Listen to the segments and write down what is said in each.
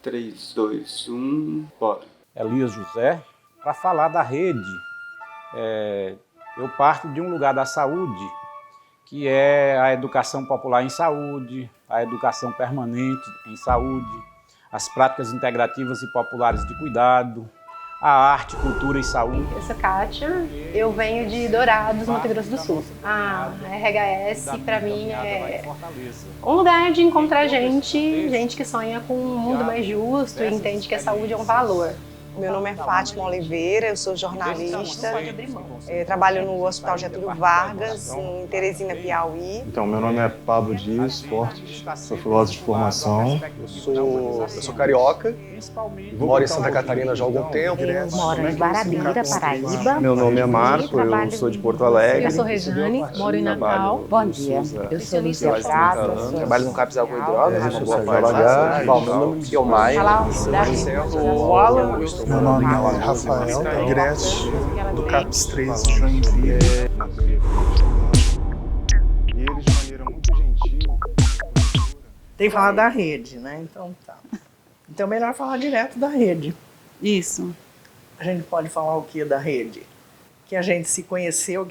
3, 2, 1, bora. Elias José, para falar da rede. Eu parto de um lugar da saúde, que é a educação popular em saúde, a educação permanente em saúde, as práticas integrativas e populares de cuidado, a arte, cultura e saúde. Eu sou Kátia, eu venho de Dourados, Mato Grosso do Sul. A RHS, para mim, é um lugar de encontrar gente que sonha com um mundo mais justo e entende que a saúde é um valor. Meu nome é Fátima Oliveira, eu sou jornalista, trabalho no Hospital Getúlio Vargas, em Teresina, Piauí. Então, meu nome é Pablo Dias Fortes, sou filósofo de formação. Eu sou carioca, moro em Santa Catarina já há algum tempo. Eu moro em Guarabira, Paraíba. Meu nome é Marco, eu sou de Porto Alegre. Eu sou Rejane, moro em Natal. Bom dia, eu sou Lúcia Prata. Trabalho no CAPS Água e Drogas, uma boa parte. Bom, meu nome é Maia, meu nome é Rafael Grécio, do CAPS 3 de Joinville. E eles, de maneira muito gentil... Tem que falar da rede, né? Então tá. Então é melhor falar direto da rede. Isso. A gente pode falar o que da rede? Que a gente se conheceu,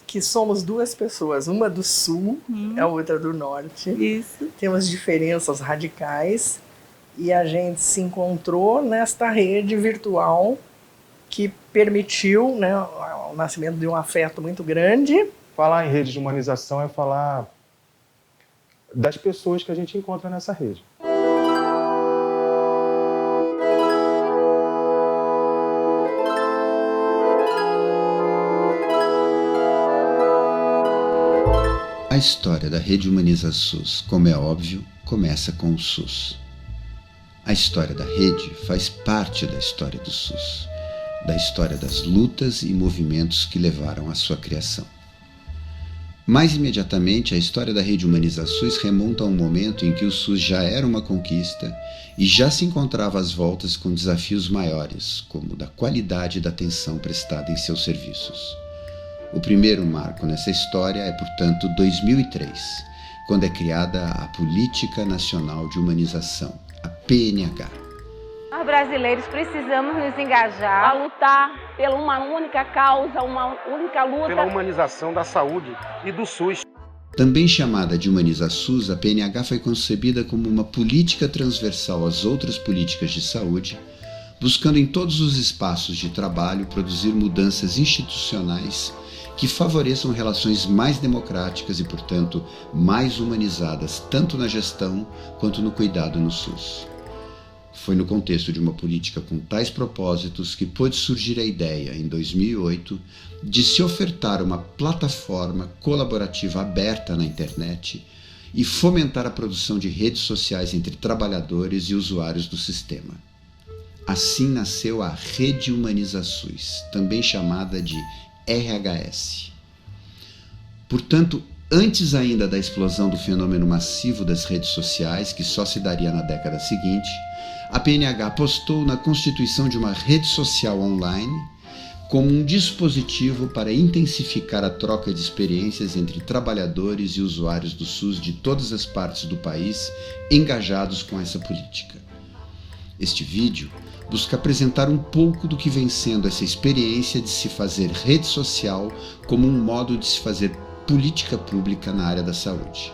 que somos duas pessoas, uma do sul, a outra do norte. Isso. Temos diferenças radicais e a gente se encontrou nesta rede virtual que permitiu, né, o nascimento de um afeto muito grande. Falar em rede de humanização é falar das pessoas que a gente encontra nessa rede. A história da Rede Humaniza SUS, como é óbvio, começa com o SUS. A história da rede faz parte da história do SUS, da história das lutas e movimentos que levaram à sua criação. Mais imediatamente, a história da Rede Humaniza SUS remonta a um momento em que o SUS já era uma conquista e já se encontrava às voltas com desafios maiores, como o da qualidade da atenção prestada em seus serviços. O primeiro marco nessa história é, portanto, 2003, quando é criada a Política Nacional de Humanização, a PNH. Nós brasileiros precisamos nos engajar a lutar pela uma única causa, uma única luta. Pela humanização da saúde e do SUS. Também chamada de Humaniza SUS, a PNH foi concebida como uma política transversal às outras políticas de saúde, buscando em todos os espaços de trabalho produzir mudanças institucionais que favoreçam relações mais democráticas e, portanto, mais humanizadas, tanto na gestão quanto no cuidado no SUS. Foi no contexto de uma política com tais propósitos que pôde surgir a ideia, em 2008, de se ofertar uma plataforma colaborativa aberta na internet e fomentar a produção de redes sociais entre trabalhadores e usuários do sistema. Assim nasceu a Rede Humaniza SUS, também chamada de RHS. Portanto, antes ainda da explosão do fenômeno massivo das redes sociais, que só se daria na década seguinte, a PNH apostou na constituição de uma rede social online como um dispositivo para intensificar a troca de experiências entre trabalhadores e usuários do SUS de todas as partes do país engajados com essa política. Este vídeo busca apresentar um pouco do que vem sendo essa experiência de se fazer rede social como um modo de se fazer política pública na área da saúde.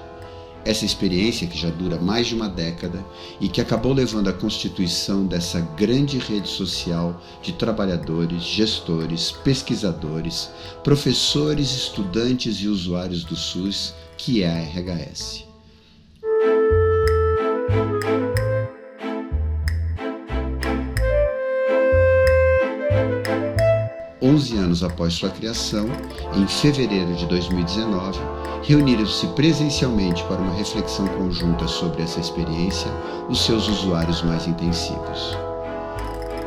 Essa experiência, que já dura mais de uma década e que acabou levando à constituição dessa grande rede social de trabalhadores, gestores, pesquisadores, professores, estudantes e usuários do SUS, que é a RHS. Onze anos após sua criação, em fevereiro de 2019, reuniram-se presencialmente para uma reflexão conjunta sobre essa experiência os seus usuários mais intensivos.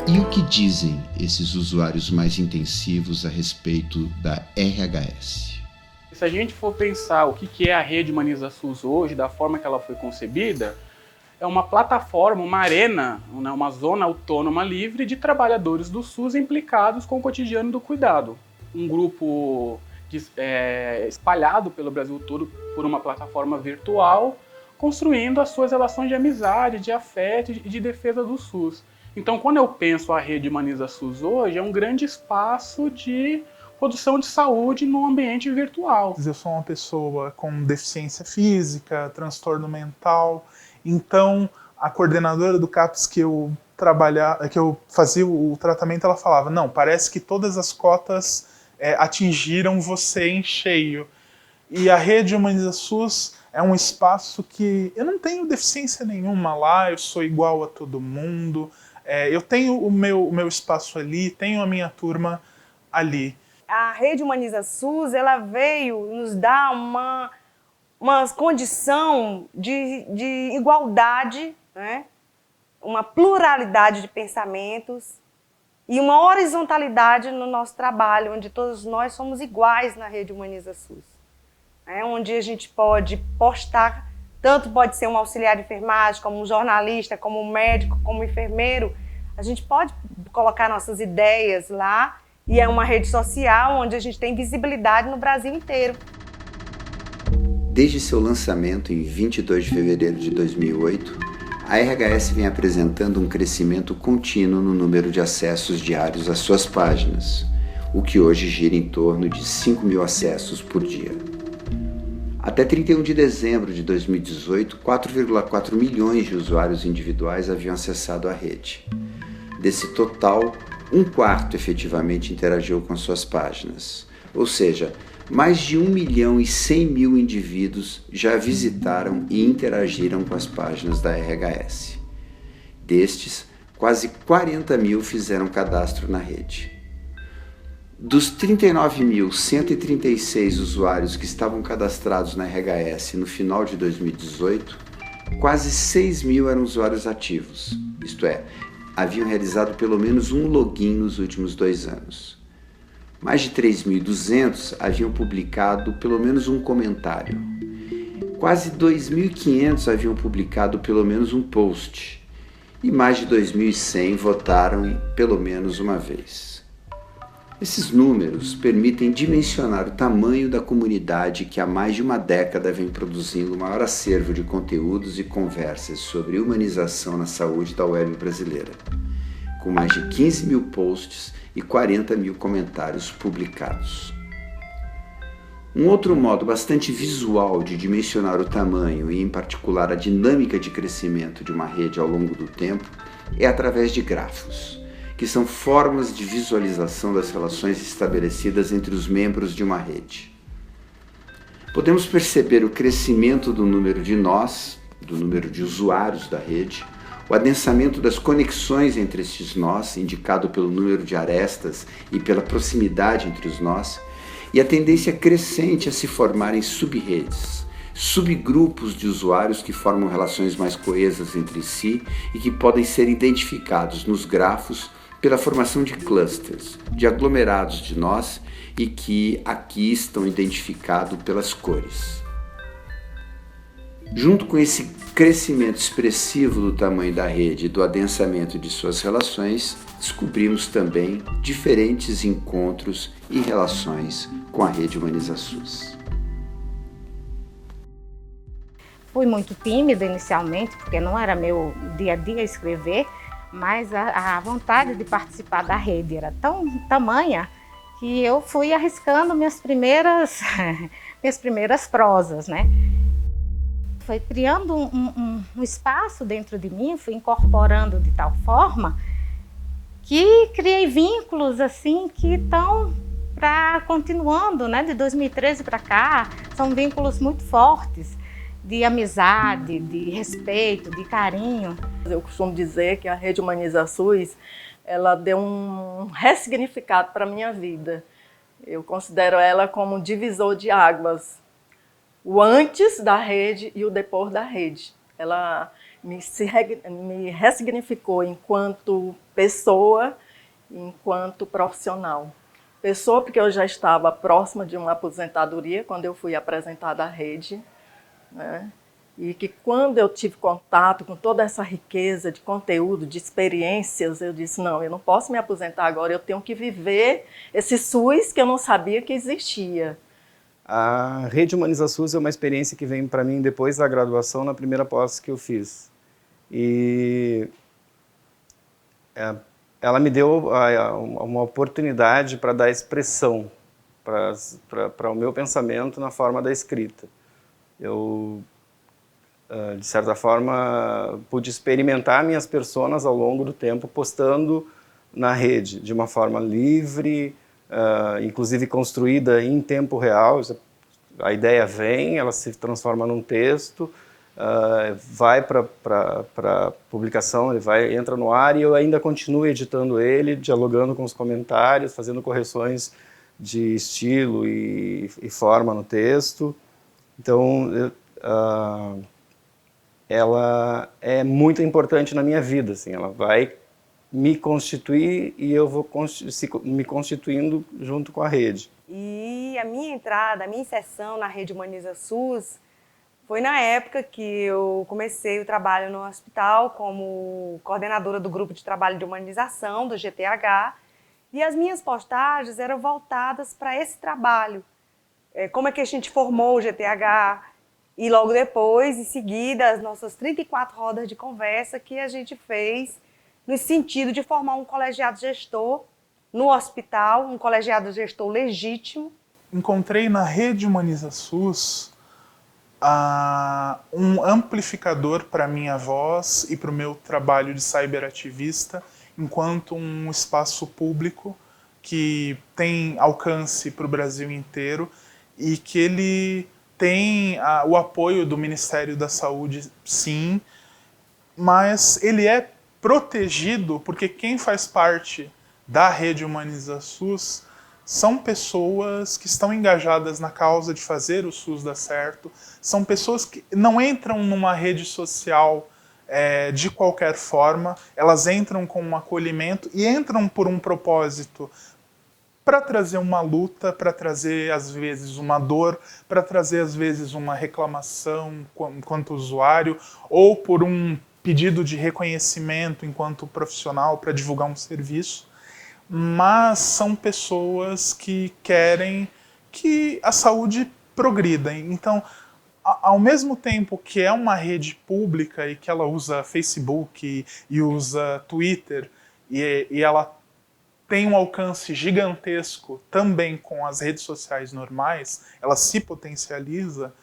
E o que dizem esses usuários mais intensivos a respeito da RHS? Se a gente for pensar o que é a Rede Humaniza SUS hoje, da forma que ela foi concebida, é uma plataforma, uma arena, uma zona autônoma livre de trabalhadores do SUS implicados com o cotidiano do cuidado. Um grupo espalhado pelo Brasil todo por uma plataforma virtual, construindo as suas relações de amizade, de afeto e de defesa do SUS. Então, quando eu penso a rede Humaniza SUS hoje, é um grande espaço de produção de saúde no ambiente virtual. Eu sou uma pessoa com deficiência física, transtorno mental, então a coordenadora do CAPS que eu fazia o tratamento, ela falava, não, parece que todas as cotas atingiram você em cheio. E a rede Humaniza SUS é um espaço que eu não tenho deficiência nenhuma lá, eu sou igual a todo mundo, eu tenho o meu espaço ali, tenho a minha turma ali. A rede Humaniza SUS, ela veio nos dar uma condição de igualdade, né? Uma pluralidade de pensamentos e uma horizontalidade no nosso trabalho, onde todos nós somos iguais na rede Humaniza SUS. Onde a gente pode postar, tanto pode ser um auxiliar de enfermagem, como um jornalista, como um médico, como um enfermeiro, a gente pode colocar nossas ideias lá. E é uma rede social onde a gente tem visibilidade no Brasil inteiro. Desde seu lançamento em 22 de fevereiro de 2008, a RHS vem apresentando um crescimento contínuo no número de acessos diários às suas páginas, o que hoje gira em torno de 5.000 acessos por dia. Até 31 de dezembro de 2018, 4,4 milhões de usuários individuais haviam acessado a rede. Desse total, 1/4 efetivamente interagiu com suas páginas, ou seja, mais de 1.100.000 indivíduos já visitaram e interagiram com as páginas da RHS. Destes, quase 40.000 fizeram cadastro na rede. Dos 39.136 usuários que estavam cadastrados na RHS no final de 2018, quase 6.000 eram usuários ativos, isto é, haviam realizado pelo menos um login nos últimos 2 anos. Mais de 3.200 haviam publicado pelo menos um comentário. Quase 2.500 haviam publicado pelo menos um post. E mais de 2.100 votaram pelo menos uma vez. Esses números permitem dimensionar o tamanho da comunidade que há mais de uma década vem produzindo o maior acervo de conteúdos e conversas sobre humanização na saúde da web brasileira, com mais de 15.000 posts e 40.000 comentários publicados. Um outro modo bastante visual de dimensionar o tamanho e, em particular, a dinâmica de crescimento de uma rede ao longo do tempo é através de grafos, que são formas de visualização das relações estabelecidas entre os membros de uma rede. Podemos perceber o crescimento do número de nós, do número de usuários da rede, o adensamento das conexões entre estes nós, indicado pelo número de arestas e pela proximidade entre os nós, e a tendência crescente a se formarem sub-redes, subgrupos de usuários que formam relações mais coesas entre si e que podem ser identificados nos grafos pela formação de clusters, de aglomerados de nós e que aqui estão identificados pelas cores. Junto com esse crescimento expressivo do tamanho da rede e do adensamento de suas relações, descobrimos também diferentes encontros e relações com a rede Humaniza SUS. Fui muito tímida inicialmente, porque não era meu dia a dia escrever, mas a vontade de participar da rede era tão tamanha que eu fui arriscando minhas primeiras prosas, né? Foi criando um espaço dentro de mim, fui incorporando de tal forma que criei vínculos assim que estão continuando, né? De 2013 para cá, são vínculos muito fortes de amizade, de respeito, de carinho. Eu costumo dizer que a rede Humaniza SUS, ela deu um ressignificado para a minha vida. Eu considero ela como um divisor de águas. O antes da rede e o depois da rede. Ela me ressignificou enquanto pessoa, enquanto profissional. Pessoa porque eu já estava próxima de uma aposentadoria quando eu fui apresentada à rede, né? E que quando eu tive contato com toda essa riqueza de conteúdo, de experiências, eu disse, não, eu não posso me aposentar agora, eu tenho que viver esse SUS que eu não sabia que existia. A Rede Humaniza SUS é uma experiência que vem para mim depois da graduação, na primeira pós que eu fiz. E ela me deu uma oportunidade para dar expressão para o meu pensamento na forma da escrita. Eu, de certa forma, pude experimentar minhas personas ao longo do tempo, postando na rede, de uma forma livre, inclusive construída em tempo real. A ideia vem, ela se transforma num texto, vai para publicação, entra no ar e eu ainda continuo editando ele, dialogando com os comentários, fazendo correções de estilo e forma no texto. Então, ela é muito importante na minha vida, assim, ela vai me constituir e eu vou me constituindo junto com a rede. E a minha entrada, a minha inserção na Rede Humaniza SUS foi na época que eu comecei o trabalho no hospital como coordenadora do grupo de trabalho de humanização do GTH, e as minhas postagens eram voltadas para esse trabalho. Como é que a gente formou o GTH, e logo depois, em seguida, as nossas 34 rodas de conversa que a gente fez no sentido de formar um colegiado gestor no hospital, um colegiado gestor legítimo. Encontrei na Rede Humaniza SUS um amplificador para a minha voz e para o meu trabalho de cyberativista, enquanto um espaço público que tem alcance para o Brasil inteiro e que ele tem o apoio do Ministério da Saúde, sim, mas ele é protegido porque quem faz parte da Rede Humaniza SUS são pessoas que estão engajadas na causa de fazer o SUS dar certo, são pessoas que não entram numa rede social de qualquer forma, elas entram com um acolhimento e entram por um propósito para trazer uma luta, para trazer às vezes uma dor, para trazer às vezes uma reclamação enquanto usuário, ou por um pedido de reconhecimento enquanto profissional para divulgar um serviço, mas são pessoas que querem que a saúde progrida. Então, ao mesmo tempo que é uma rede pública e que ela usa Facebook e usa Twitter e ela tem um alcance gigantesco também com as redes sociais normais, ela se potencializa,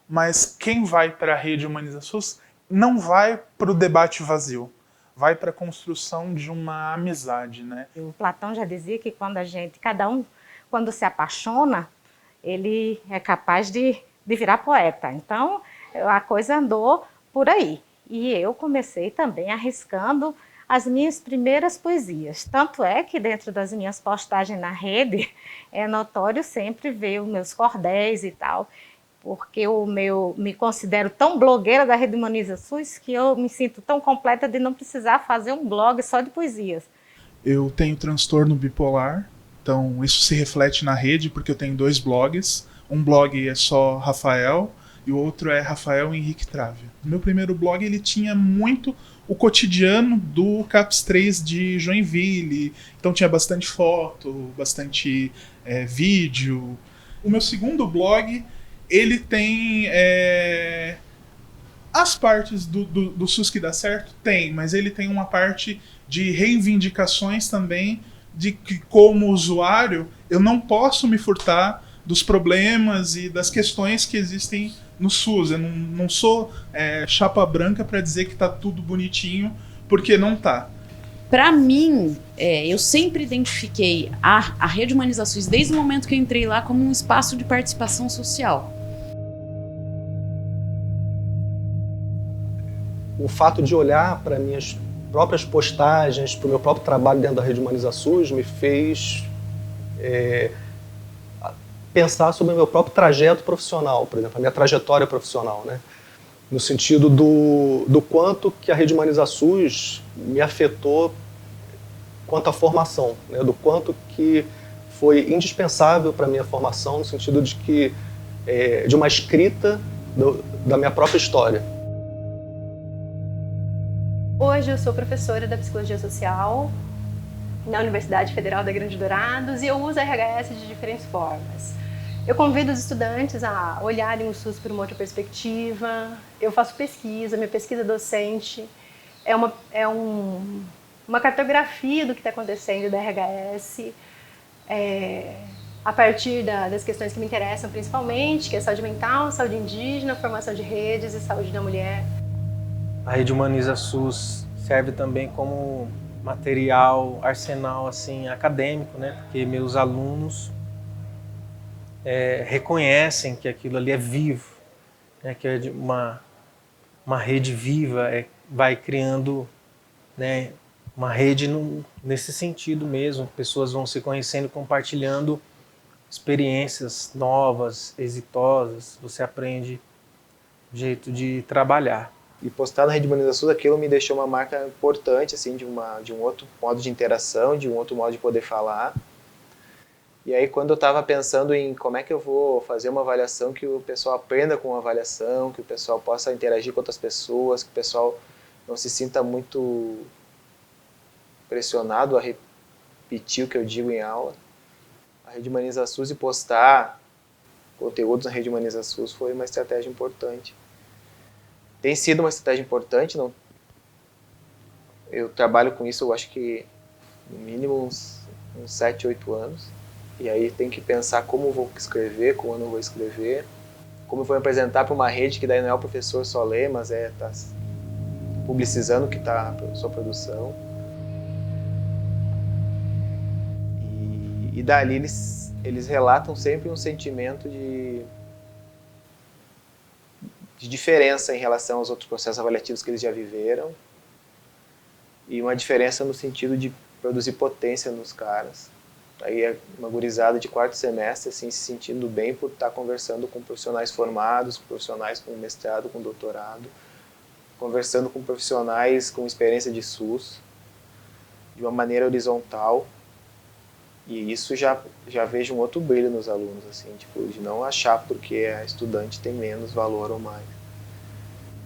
mas quem vai para a Rede Humaniza SUS não vai para o debate vazio, vai para a construção de uma amizade, né? O Platão já dizia que cada um, quando se apaixona, ele é capaz de virar poeta. Então, a coisa andou por aí. E eu comecei também arriscando as minhas primeiras poesias. Tanto é que dentro das minhas postagens na rede, é notório sempre ver os meus cordéis e tal, porque me considero tão blogueira da Rede Humaniza SUS que eu me sinto tão completa de não precisar fazer um blog só de poesias. Eu tenho transtorno bipolar, então isso se reflete na rede porque eu tenho 2 blogs. Um blog é só Rafael e o outro é Rafael Henrique Trávia. O meu primeiro blog ele tinha muito o cotidiano do CAPS 3 de Joinville, então tinha bastante foto, bastante vídeo. O meu segundo blog ele tem as partes do SUS que dá certo, tem, mas ele tem uma parte de reivindicações também, de que como usuário eu não posso me furtar dos problemas e das questões que existem no SUS. Eu não sou chapa branca para dizer que está tudo bonitinho, porque não está. Para mim, eu sempre identifiquei a Rede Humaniza SUS, desde o momento que eu entrei lá, como um espaço de participação social. O fato de olhar para minhas próprias postagens, para o meu próprio trabalho dentro da Rede Humaniza SUS, me fez pensar sobre o meu próprio trajeto profissional, por exemplo, a minha trajetória profissional, né? No sentido do quanto que a Rede Humaniza SUS me afetou quanto à formação, né? Do quanto que foi indispensável para a minha formação, no sentido de que de uma escrita da minha própria história. Hoje eu sou professora da Psicologia Social na Universidade Federal da Grande Dourados e eu uso a RHS de diferentes formas. Eu convido os estudantes a olharem o SUS por uma outra perspectiva. Eu faço pesquisa, minha pesquisa docente é uma cartografia do que está acontecendo da RHS, a partir das questões que me interessam principalmente, que é saúde mental, saúde indígena, formação de redes e saúde da mulher. A Rede Humaniza SUS serve também como material, arsenal assim, acadêmico, né? Porque meus alunos reconhecem que aquilo ali é vivo, né? Que é de uma rede viva, vai criando, né, uma rede nesse sentido mesmo. Pessoas vão se conhecendo, compartilhando experiências novas, exitosas. Você aprende o jeito de trabalhar. E postar na Rede Humaniza SUS, aquilo me deixou uma marca importante, assim, de um outro modo de interação, de um outro modo de poder falar. E aí, quando eu estava pensando em como é que eu vou fazer uma avaliação, que o pessoal aprenda com a avaliação, que o pessoal possa interagir com outras pessoas, que o pessoal não se sinta muito pressionado a repetir o que eu digo em aula, a Rede Humaniza SUS e postar conteúdos na Rede Humaniza SUS foi uma estratégia importante. Tem sido uma estratégia importante, não? Eu trabalho com isso, eu acho que no mínimo uns 7, 8 anos. E aí tem que pensar como eu vou escrever, como eu não vou escrever, como eu vou me apresentar para uma rede que daí não é o professor só lê, mas tá publicizando o que está a sua produção. E dali eles relatam sempre um sentimento de diferença em relação aos outros processos avaliativos que eles já viveram, e uma diferença no sentido de produzir potência nos caras. Aí é uma gurizada de 4º semestre assim, se sentindo bem por estar conversando com profissionais formados, com profissionais com mestrado, com doutorado, conversando com profissionais com experiência de SUS, de uma maneira horizontal. E isso já vejo um outro brilho nos alunos, assim, tipo, de não achar porque a estudante tem menos valor ou mais.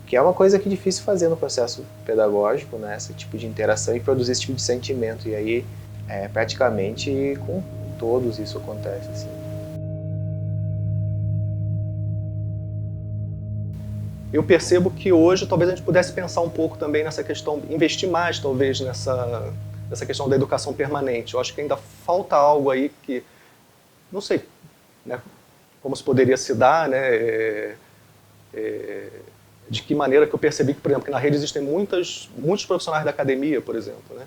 Que é uma coisa que é difícil fazer no processo pedagógico, né? Esse tipo de interação e produzir esse tipo de sentimento. E aí, praticamente com todos isso acontece, assim. Eu percebo que hoje talvez a gente pudesse pensar um pouco também nessa questão, investir mais talvez nessa questão da educação permanente. Eu acho que ainda falta algo aí que, não sei, né, como se poderia se dar, né, de que maneira que eu percebi que, por exemplo, que na rede existem muitos profissionais da academia, por exemplo, né?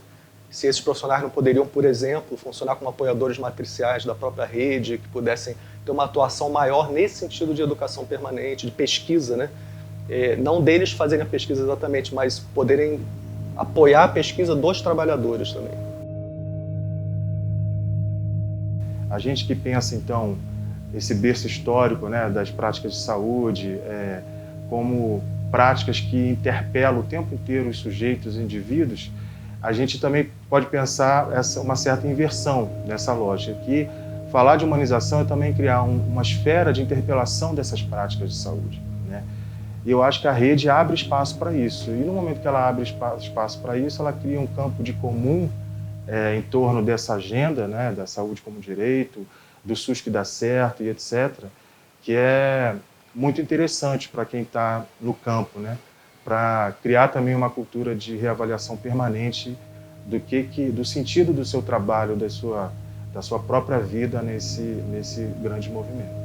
Se esses profissionais não poderiam, por exemplo, funcionar como apoiadores matriciais da própria rede, que pudessem ter uma atuação maior nesse sentido de educação permanente, de pesquisa, né? Não deles fazerem a pesquisa exatamente, mas poderem apoiar a pesquisa dos trabalhadores também. A gente que pensa, então, esse berço histórico, né, das práticas de saúde, como práticas que interpelam o tempo inteiro os sujeitos, os indivíduos, a gente também pode pensar uma certa inversão nessa lógica, que falar de humanização é também criar uma esfera de interpelação dessas práticas de saúde, né? E eu acho que a rede abre espaço para isso. E no momento que ela abre espaço para isso, ela cria um campo de comum em torno dessa agenda, né, da saúde como direito, do SUS que dá certo e etc., que é muito interessante para quem está no campo, né, para criar também uma cultura de reavaliação permanente do sentido do seu trabalho, da sua própria vida nesse grande movimento.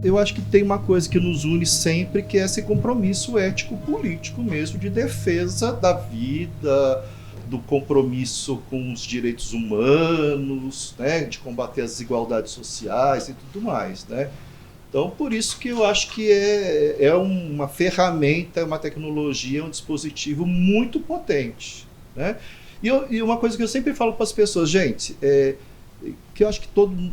Eu acho que tem uma coisa que nos une sempre, que é esse compromisso ético-político mesmo, de defesa da vida, do compromisso com os direitos humanos, né, de combater as desigualdades sociais e tudo mais, né? Então, por isso que eu acho que é uma ferramenta, uma tecnologia, um dispositivo muito potente, né? E uma coisa que eu sempre falo para as pessoas, gente, que eu acho que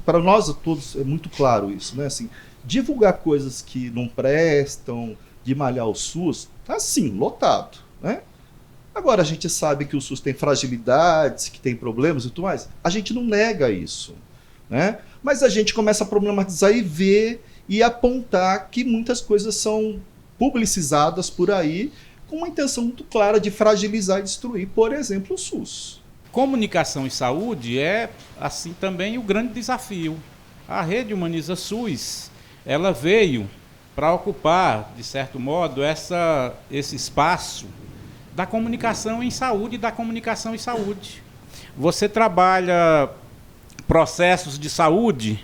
para nós todos é muito claro isso, né? Assim, divulgar coisas que não prestam, de malhar o SUS, tá assim, lotado, né? Agora, a gente sabe que o SUS tem fragilidades, que tem problemas e tudo mais. A gente não nega isso, né? Mas a gente começa a problematizar e ver e apontar que muitas coisas são publicizadas por aí com uma intenção muito clara de fragilizar e destruir, por exemplo, o SUS. comunicação e saúde é, assim, também o grande desafio. A Rede Humaniza SUS, ela veio para ocupar, de certo modo, esse espaço da comunicação em saúde e da comunicação em saúde. Você trabalha processos de saúde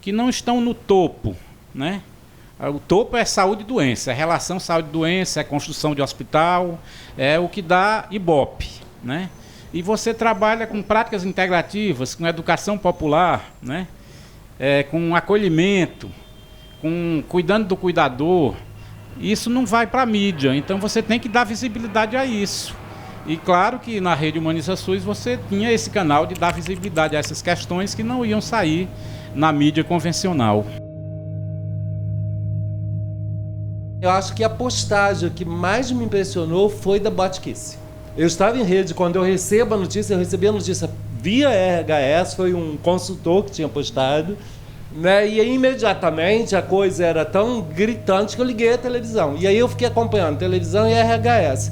que não estão no topo, né? O topo é saúde e doença, é relação saúde-doença, é construção de hospital, é o que dá Ibope, né? E você trabalha com práticas integrativas, com educação popular, né? Com acolhimento, com cuidando do cuidador. Isso não vai para a mídia, então você tem que dar visibilidade a isso. E claro que na Rede Humaniza SUS você tinha esse canal de dar visibilidade a essas questões que não iam sair na mídia convencional. Eu acho que a postagem que mais me impressionou foi da Botkiss. Eu estava em rede, quando eu recebo a notícia, eu recebi a notícia via RHS, foi um consultor que tinha postado, né? E aí, imediatamente a coisa era tão gritante que eu liguei a televisão. E aí eu fiquei acompanhando televisão e RHS.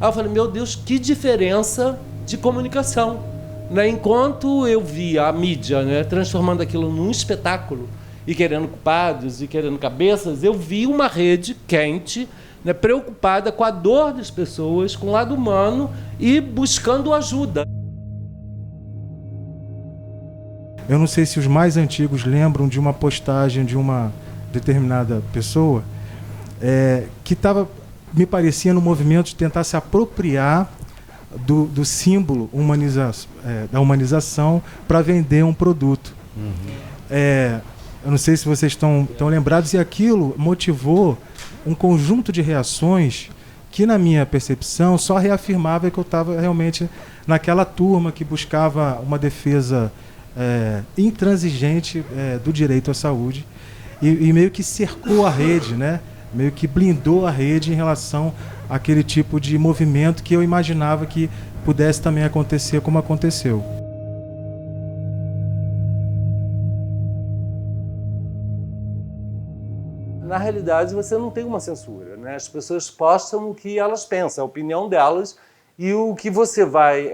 Aí eu falei, meu Deus, que diferença de comunicação, né? Enquanto eu via a mídia, né, transformando aquilo num espetáculo e querendo culpados e querendo cabeças, eu vi uma rede quente, né, preocupada com a dor das pessoas, com o lado humano e buscando ajuda. Eu não sei se os mais antigos lembram de uma postagem de uma determinada pessoa que estava, me parecia, no movimento de tentar se apropriar do símbolo da humanização para vender um produto. Eu não sei se vocês estão lembrados, e aquilo motivou um conjunto de reações que, na minha percepção, só reafirmava que eu estava realmente naquela turma que buscava uma defesa intransigente do direito à saúde e meio que cercou a rede, né? Meio que blindou a rede em relação àquele tipo de movimento que eu imaginava que pudesse também acontecer como aconteceu. Na realidade, você não tem uma censura, né? As pessoas postam o que elas pensam, a opinião delas, e o que você vai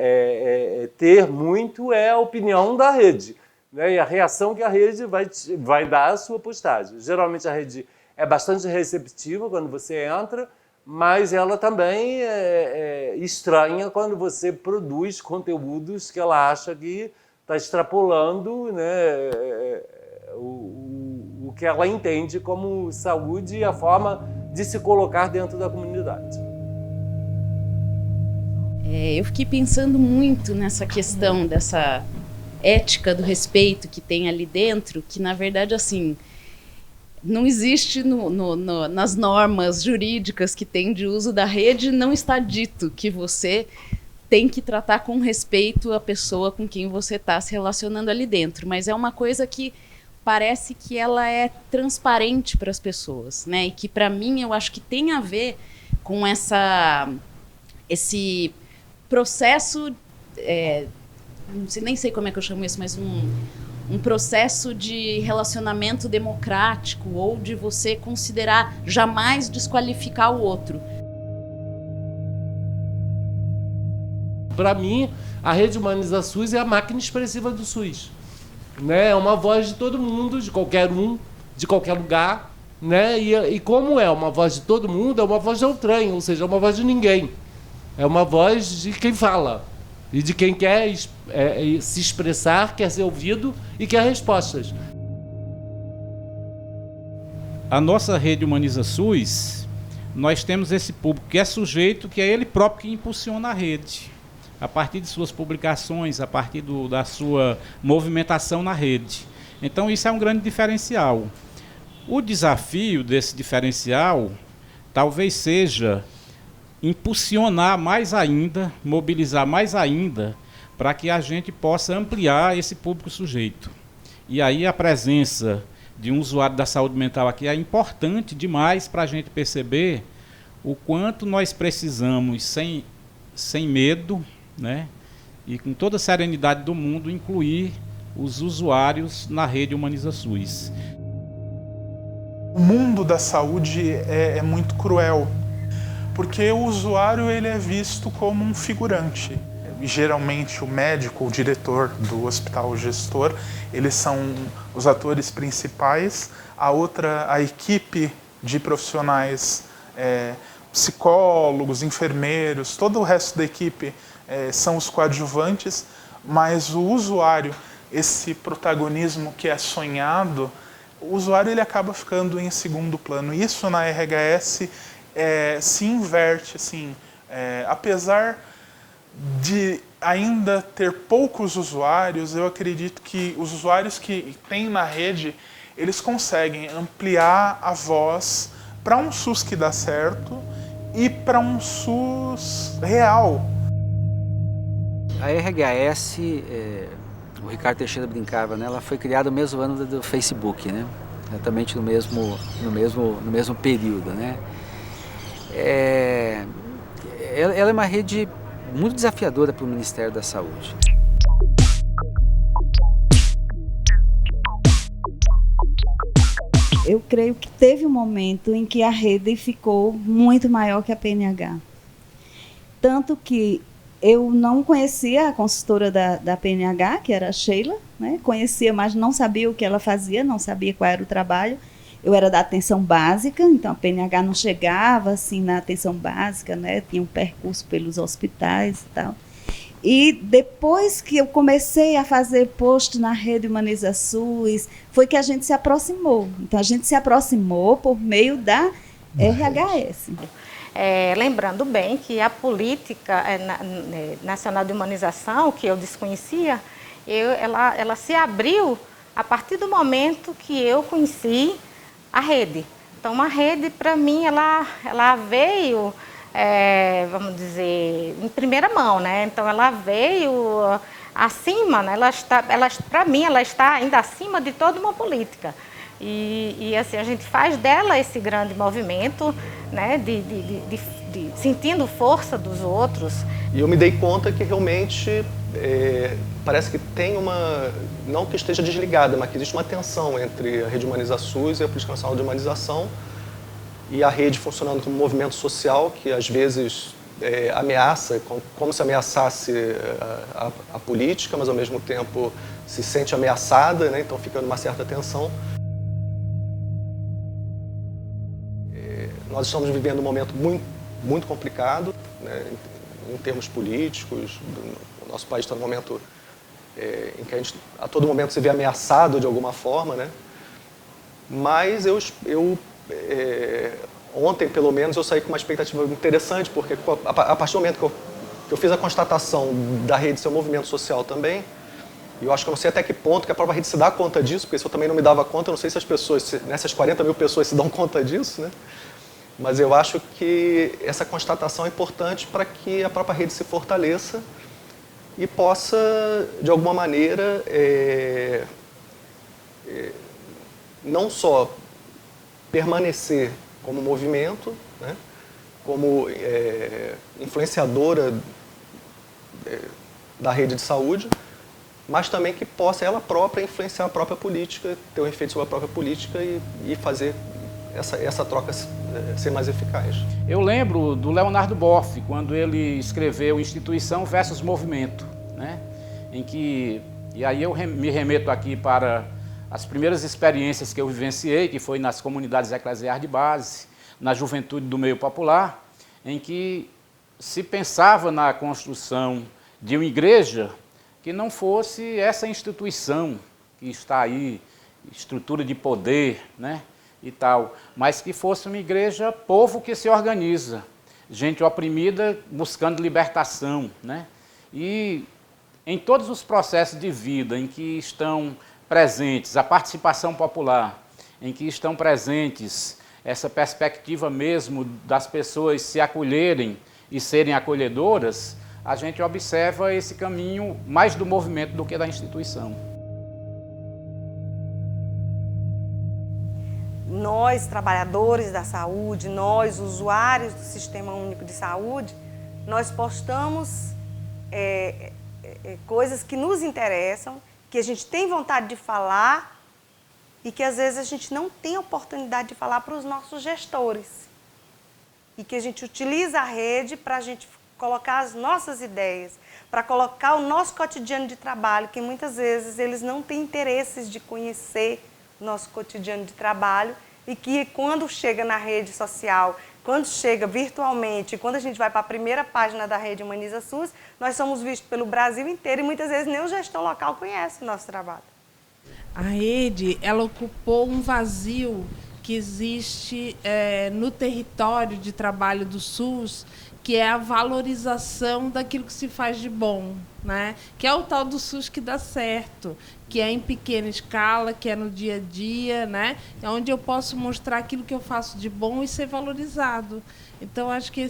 ter muito é a opinião da rede, né? E a reação que a rede vai dar à sua postagem. Geralmente a rede é bastante receptiva quando você entra, mas ela também estranha quando você produz conteúdos que ela acha que está extrapolando, né, o que ela entende como saúde e a forma de se colocar dentro da comunidade. Eu fiquei pensando muito nessa questão dessa ética do respeito que tem ali dentro, que na verdade, assim, não existe nas normas jurídicas que tem de uso da rede, não está dito que você tem que tratar com respeito a pessoa com quem você está se relacionando ali dentro, mas é uma coisa que parece que ela é transparente para as pessoas, né? E que para mim eu acho que tem a ver com esse processo, nem sei como é que eu chamo isso, mas um processo de relacionamento democrático ou de você considerar jamais desqualificar o outro. Para mim, a Rede Humaniza SUS é a máquina expressiva do SUS. Né? É uma voz de todo mundo, de qualquer um, de qualquer lugar. Né? E como é uma voz de todo mundo, é uma voz de outrem, ou seja, é uma voz de ninguém. É uma voz de quem fala e de quem quer se expressar, quer ser ouvido e quer respostas. A nossa Rede Humaniza SUS, nós temos esse público que é sujeito, que é ele próprio que impulsiona a rede, a partir de suas publicações, a partir da sua movimentação na rede. Então isso é um grande diferencial. O desafio desse diferencial talvez seja impulsionar mais ainda, mobilizar mais ainda, para que a gente possa ampliar esse público sujeito. E aí a presença de um usuário da saúde mental aqui é importante demais para a gente perceber o quanto nós precisamos, sem medo, né, e com toda a serenidade do mundo, incluir os usuários na Rede Humaniza SUS. O mundo da saúde é muito cruel, porque o usuário ele é visto como um figurante. geralmente o médico, o diretor do hospital, o gestor, eles são os atores principais. A equipe de profissionais, psicólogos, enfermeiros, todo o resto da equipe são os coadjuvantes, mas o usuário, esse protagonismo que é sonhado, o usuário ele acaba ficando em segundo plano. Isso na RHS se inverte, assim, apesar de ainda ter poucos usuários, eu acredito que os usuários que tem na rede, eles conseguem ampliar a voz para um SUS que dá certo e para um SUS real. A RHS, o Ricardo Teixeira brincava, né? Ela foi criada no mesmo ano do Facebook, né? Exatamente no mesmo período, né? Ela é uma rede muito desafiadora para o Ministério da Saúde. Eu creio que teve um momento em que a rede ficou muito maior que a PNH. Tanto que eu não conhecia a consultora da PNH, que era a Sheila, né? Conhecia, mas não sabia o que ela fazia, não sabia qual era o trabalho. Eu era da atenção básica, então a PNH não chegava assim na atenção básica, né? Tinha um percurso pelos hospitais e tal. E depois que eu comecei a fazer post na Rede Humaniza SUS, foi que a gente se aproximou. Então a gente se aproximou por meio da RHS. Lembrando bem que a política nacional de humanização, que eu desconhecia, ela se abriu a partir do momento que eu conheci a rede. Então, a rede, para mim, ela veio, vamos dizer, em primeira mão, né? Então, ela veio acima, né? Para mim, ela está ainda acima de toda uma política. E assim, a gente faz dela esse grande movimento, né? Sentindo força dos outros. E eu me dei conta que realmente parece que tem uma, não que esteja desligada, mas que existe uma tensão entre a Rede Humaniza SUS e a Política Nacional de Humanização, e a rede funcionando como um movimento social que às vezes ameaça, como se ameaçasse a política, mas ao mesmo tempo se sente ameaçada, né? Então fica numa certa tensão. Nós estamos vivendo um momento muito complicado, né, em termos políticos. O nosso país está num momento em que a gente a todo momento se vê ameaçado de alguma forma, né? Mas ontem, pelo menos, eu saí com uma expectativa interessante, porque a partir do momento que eu fiz a constatação da rede ser um movimento social também, e eu acho que eu não sei até que ponto que a própria rede se dá conta disso, porque se eu também não me dava conta, eu não sei se as pessoas, nessas 40 mil pessoas se dão conta disso, né? Mas eu acho que essa constatação é importante para que a própria rede se fortaleça e possa, de alguma maneira, não só permanecer como movimento, né, como influenciadora da rede de saúde, mas também que possa ela própria influenciar a própria política, ter um efeito sobre a própria política e fazer essa troca ser mais eficaz. Eu lembro do Leonardo Boff, quando ele escreveu Instituição versus Movimento, né? E aí eu me remeto aqui para as primeiras experiências que eu vivenciei, que foi nas comunidades eclesiais de base, na juventude do meio popular, em que se pensava na construção de uma igreja que não fosse essa instituição que está aí, estrutura de poder, né? E tal, mas que fosse uma igreja, povo que se organiza, gente oprimida buscando libertação, né? E em todos os processos de vida em que estão presentes a participação popular, em que estão presentes essa perspectiva mesmo das pessoas se acolherem e serem acolhedoras, a gente observa esse caminho mais do movimento do que da instituição. Nós, trabalhadores da saúde, nós, usuários do Sistema Único de Saúde, nós postamos coisas que nos interessam, que a gente tem vontade de falar e que às vezes a gente não tem oportunidade de falar para os nossos gestores. E que a gente utiliza a rede para a gente colocar as nossas ideias, para colocar o nosso cotidiano de trabalho, que muitas vezes eles não têm interesses de conhecer nosso cotidiano de trabalho e que quando chega na rede social, quando chega virtualmente, quando a gente vai para a primeira página da Rede Humaniza SUS, nós somos vistos pelo Brasil inteiro e muitas vezes nem o gestor local conhece o nosso trabalho. A rede, ela ocupou um vazio que existe no território de trabalho do SUS, que é a valorização daquilo que se faz de bom, né? Que é o tal do SUS que dá certo, que é em pequena escala, que é no dia a dia, né? É onde eu posso mostrar aquilo que eu faço de bom e ser valorizado. Então, acho que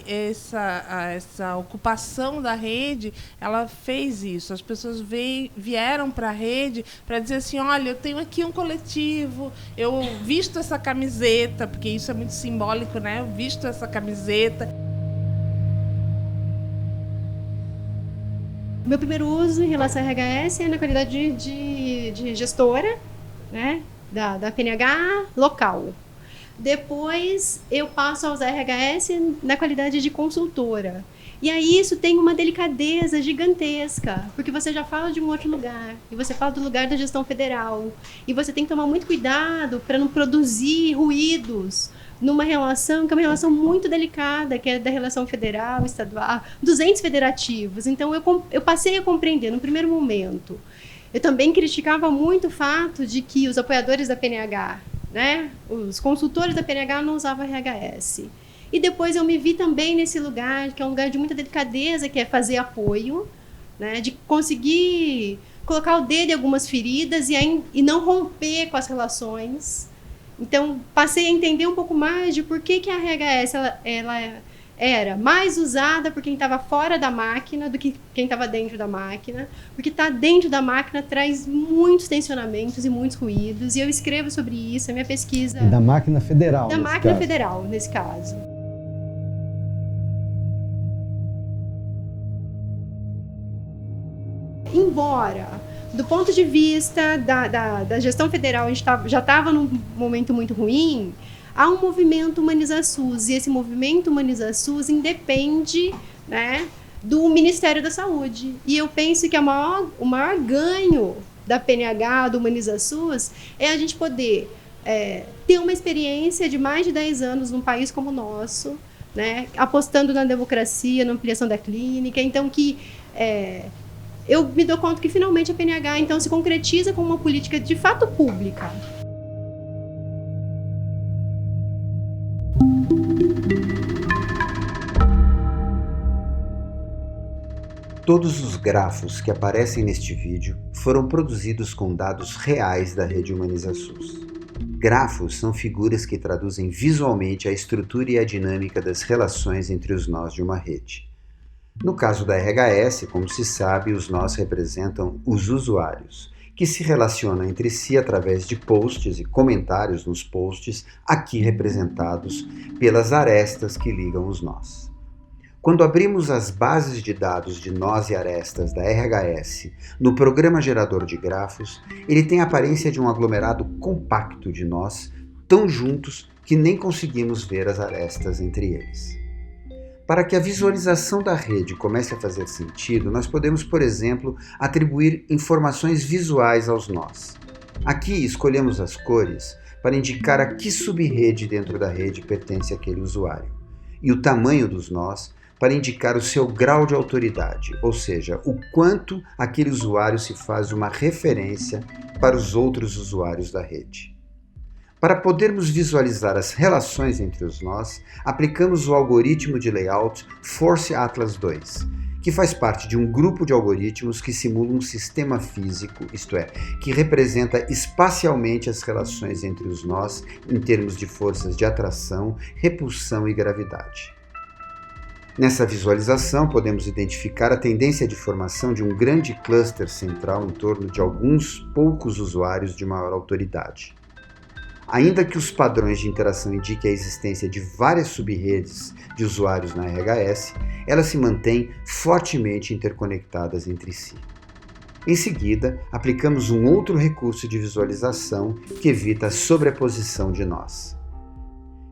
essa ocupação da rede, ela fez isso. As pessoas vieram para a rede para dizer assim, olha, eu tenho aqui um coletivo, eu visto essa camiseta, porque isso é muito simbólico, né? Eu visto essa camiseta. Meu primeiro uso em relação à RHS é na qualidade de gestora, né, da PNH local. Depois eu passo a usar RHS na qualidade de consultora. E aí isso tem uma delicadeza gigantesca, porque você já fala de um outro lugar, e você fala do lugar da gestão federal, e você tem que tomar muito cuidado para não produzir ruídos numa relação que é uma relação muito delicada, que é da relação federal, estadual, dos entes federativos. Então eu passei a compreender no primeiro momento. Eu também criticava muito o fato de que os apoiadores da PNH, né, os consultores da PNH não usavam RHS. E depois eu me vi também nesse lugar, que é um lugar de muita delicadeza, que é fazer apoio, né, de conseguir colocar o dedo em algumas feridas e não romper com as relações. Então, passei a entender um pouco mais de por que a RHS ela era mais usada por quem estava fora da máquina do que quem estava dentro da máquina, porque estar dentro da máquina traz muitos tensionamentos e muitos ruídos, e eu escrevo sobre isso, a minha pesquisa... Da máquina federal, Da máquina federal, nesse caso. Embora, do ponto de vista da gestão federal, a gente já estava num momento muito ruim, há um movimento Humaniza SUS, e esse movimento Humaniza SUS independe, né, do Ministério da Saúde. E eu penso que o maior ganho da PNH, do Humaniza SUS, é a gente poder ter uma experiência de mais de 10 anos num país como o nosso, né, apostando na democracia, na ampliação da clínica. Então, eu me dou conta que finalmente a PNH então se concretiza como uma política de fato pública. Todos os grafos que aparecem neste vídeo foram produzidos com dados reais da Rede Humaniza SUS. Grafos são figuras que traduzem visualmente a estrutura e a dinâmica das relações entre os nós de uma rede. No caso da RHS, como se sabe, os nós representam os usuários, que se relacionam entre si através de posts e comentários nos posts, aqui representados pelas arestas que ligam os nós. Quando abrimos as bases de dados de nós e arestas da RHS no programa gerador de grafos, ele tem a aparência de um aglomerado compacto de nós, tão juntos que nem conseguimos ver as arestas entre eles. Para que a visualização da rede comece a fazer sentido, nós podemos, por exemplo, atribuir informações visuais aos nós. Aqui escolhemos as cores para indicar a que subrede dentro da rede pertence aquele usuário, e o tamanho dos nós para indicar o seu grau de autoridade, ou seja, o quanto aquele usuário se faz uma referência para os outros usuários da rede. Para podermos visualizar as relações entre os nós, aplicamos o algoritmo de layout Force Atlas 2, que faz parte de um grupo de algoritmos que simula um sistema físico, isto é, que representa espacialmente as relações entre os nós em termos de forças de atração, repulsão e gravidade. Nessa visualização, podemos identificar a tendência de formação de um grande cluster central em torno de alguns poucos usuários de maior autoridade. Ainda que os padrões de interação indiquem a existência de várias subredes de usuários na RHS, elas se mantêm fortemente interconectadas entre si. Em seguida, aplicamos um outro recurso de visualização que evita a sobreposição de nós.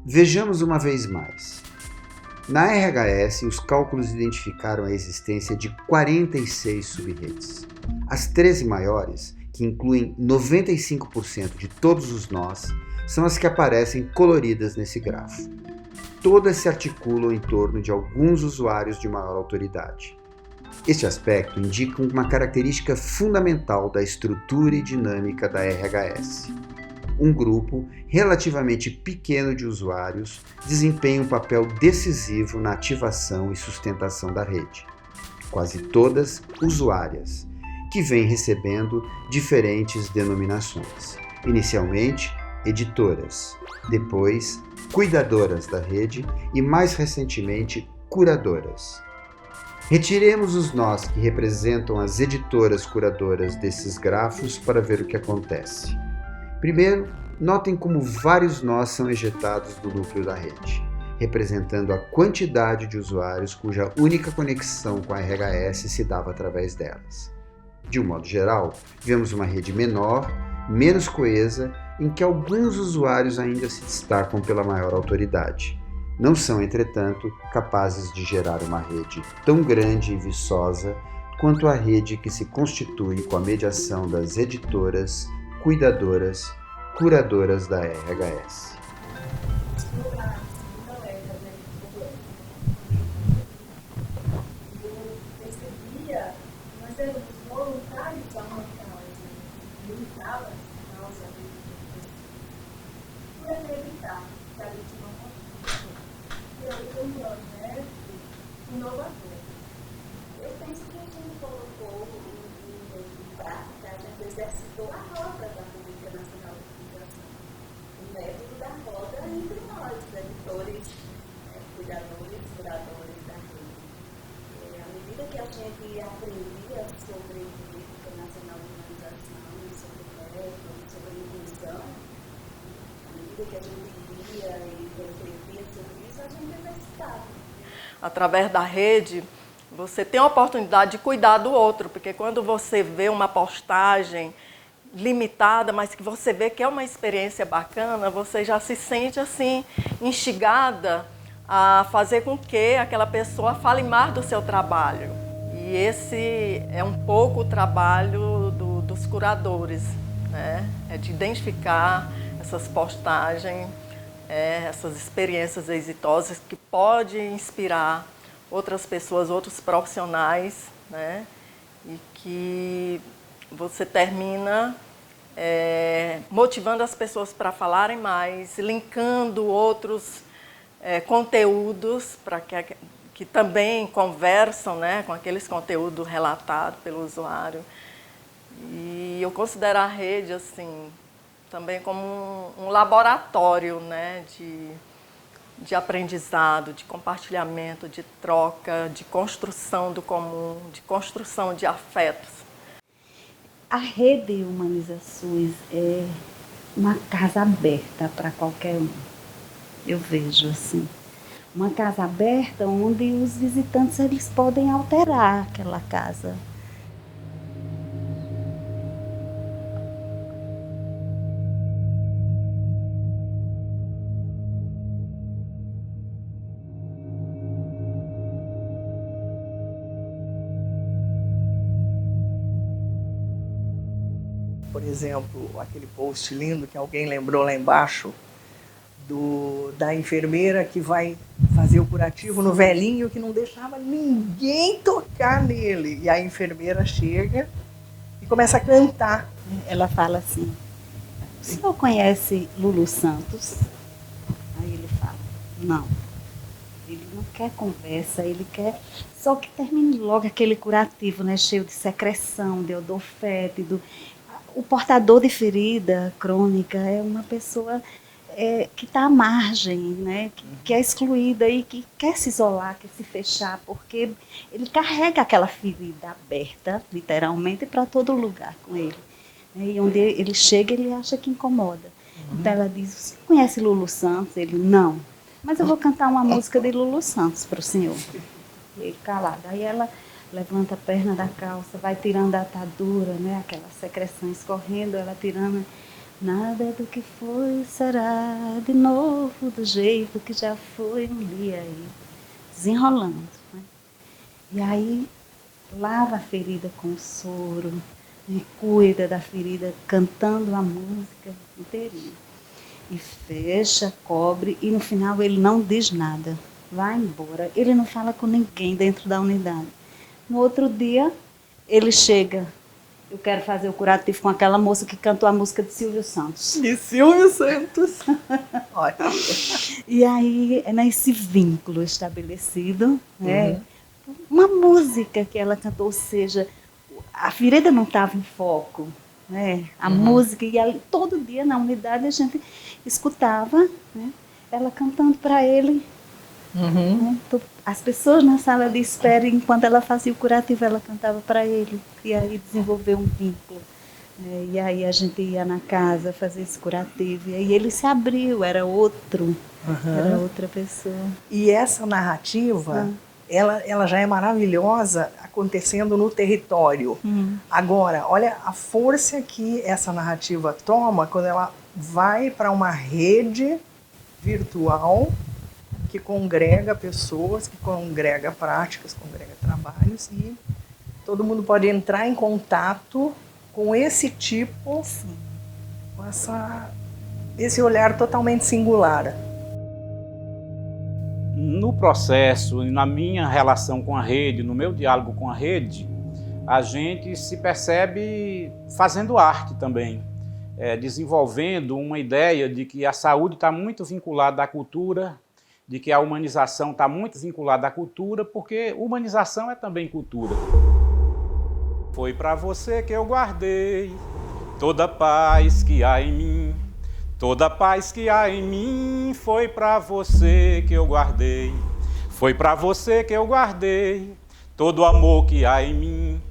Vejamos uma vez mais. Na RHS, os cálculos identificaram a existência de 46 sub-redes. As 13 maiores, que incluem 95% de todos os nós, são as que aparecem coloridas nesse grafo. Todas se articulam em torno de alguns usuários de maior autoridade. Este aspecto indica uma característica fundamental da estrutura e dinâmica da RHS. Um grupo relativamente pequeno de usuários desempenha um papel decisivo na ativação e sustentação da rede. Quase todas usuárias, que vêm recebendo diferentes denominações. Inicialmente, editoras, depois, cuidadoras da rede e, mais recentemente, curadoras. Retiremos os nós que representam as editoras curadoras desses grafos para ver o que acontece. Primeiro, notem como vários nós são ejetados do núcleo da rede, representando a quantidade de usuários cuja única conexão com a RHS se dava através delas. De um modo geral, vemos uma rede menor, menos coesa, em que alguns usuários ainda se destacam pela maior autoridade. Não são, entretanto, capazes de gerar uma rede tão grande e viçosa quanto a rede que se constitui com a mediação das editoras, cuidadoras, curadoras da RHS. Através da rede, você tem a oportunidade de cuidar do outro, porque quando você vê uma postagem limitada, mas que você vê que é uma experiência bacana, você já se sente assim instigada a fazer com que aquela pessoa fale mais do seu trabalho. E esse é um pouco o trabalho dos curadores, né? É de identificar essas postagens, essas experiências exitosas que podem inspirar outras pessoas, outros profissionais, né? E que você termina motivando as pessoas para falarem mais, linkando outros conteúdos para que também conversam, né, com aqueles conteúdos relatados pelo usuário. E eu considero a rede assim também como um laboratório, né, de aprendizado, de compartilhamento, de troca, de construção do comum, de construção de afetos. A rede Humaniza SUS é uma casa aberta para qualquer um. Eu vejo assim. Uma casa aberta onde os visitantes eles podem alterar aquela casa. Por exemplo, aquele post lindo que alguém lembrou lá embaixo, da enfermeira que vai fazer o curativo no velhinho que não deixava ninguém tocar nele. E a enfermeira chega e começa a cantar. Ela fala assim: o senhor conhece Lulu Santos? Aí ele fala: não. Ele não quer conversa, ele quer só que termine logo aquele curativo, né, cheio de secreção, de odor fétido. O portador de ferida crônica é uma pessoa que está à margem, né? Que é excluída e que quer se isolar, quer se fechar, porque ele carrega aquela ferida aberta, literalmente, para todo lugar com ele. E onde ele chega, ele acha que incomoda. Então ela diz: você conhece Lulu Santos? Ele: não, mas eu vou cantar uma música de Lulu Santos para o senhor. Ele calado. Aí ela levanta a perna da calça, vai tirando a atadura, né? Aquela secreção escorrendo, ela tirando. Nada do que foi será de novo do jeito que já foi um dia aí. desenrolando. Né? E aí lava a ferida com soro, e cuida da ferida cantando a música inteirinha. E fecha, cobre, e no final ele não diz nada. Vai embora. Ele não fala com ninguém dentro da unidade. No outro dia, ele chega. Eu quero fazer o curativo com aquela moça que cantou a música de Silvio Santos. De Silvio Santos. Ótimo. E aí, é nesse vínculo estabelecido, né? Uma música que ela cantou, ou seja, a ferida não estava em foco, né? A música, e ela, todo dia na unidade a gente escutava, né? Ela cantando para ele. Né? As pessoas na sala de espera, enquanto ela fazia o curativo, ela cantava para ele. E aí desenvolveu um vínculo. Né? E aí a gente ia na casa fazer esse curativo. E aí ele se abriu, era outro, era outra pessoa. E essa narrativa, ela já é maravilhosa acontecendo no território. Agora, olha a força que essa narrativa toma quando ela vai para uma rede virtual que congrega pessoas, que congrega práticas, congrega trabalhos, e todo mundo pode entrar em contato com esse tipo, com esse olhar totalmente singular. No processo, na minha relação com a rede, no meu diálogo com a rede, a gente se percebe fazendo arte também, desenvolvendo uma ideia de que a saúde está muito vinculada à cultura, de que a humanização está muito vinculada à cultura, porque humanização é também cultura. Foi para você que eu guardei toda a paz que há em mim. Toda a paz que há em mim foi para você que eu guardei. Foi para você que eu guardei todo o amor que há em mim.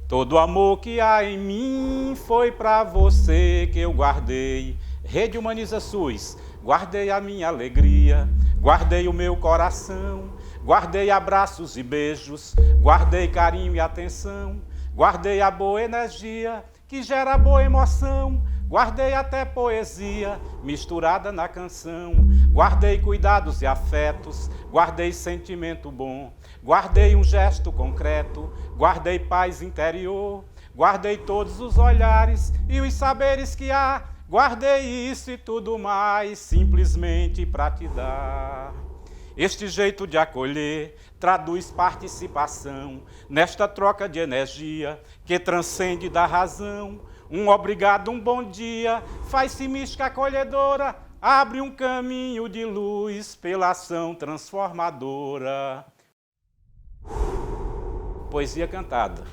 Todo o amor que há em mim foi para você que eu guardei. Rede Humaniza SUS, guardei a minha alegria, guardei o meu coração, guardei abraços e beijos, guardei carinho e atenção, guardei a boa energia que gera boa emoção, guardei até poesia misturada na canção, guardei cuidados e afetos, guardei sentimento bom, guardei um gesto concreto, guardei paz interior, guardei todos os olhares e os saberes que há, guardei isso e tudo mais simplesmente para te dar. Este jeito de acolher traduz participação nesta troca de energia que transcende da razão. Um obrigado, um bom dia, faz-se mística acolhedora, abre um caminho de luz pela ação transformadora. Poesia cantada.